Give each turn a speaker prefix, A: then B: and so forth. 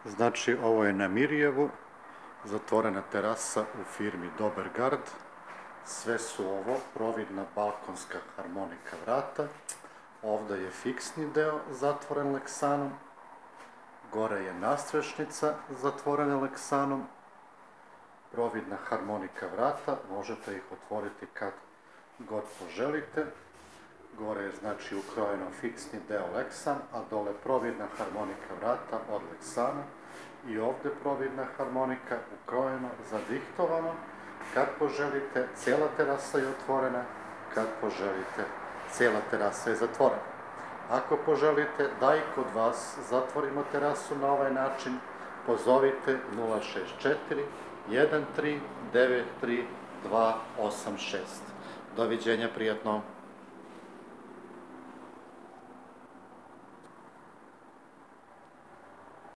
A: Znači, ovo je na Mirjevu, zatvorena terasa u firmi Dobergard. Sve su ovo providna balkonska harmonika vrata. Ovdje je fiksni deo zatvoren leksanom. Gore je nastrešnica zatvorena leksanom. Providna harmonika vrata, možete ih otvoriti kad god poželite. Gore je znači ukrojeno fiksni deo leksan, a dole providna harmonika vrata od leksana i ovdje providna harmonika ukrojeno, zadiktovano. Kad poželite, cijela terasa je otvorena, kad poželite, cijela terasa je zatvorena. Ako poželite da i kod vas zatvorimo terasu na ovaj način, pozovite 064 13 93 286. Doviđenja, prijatno.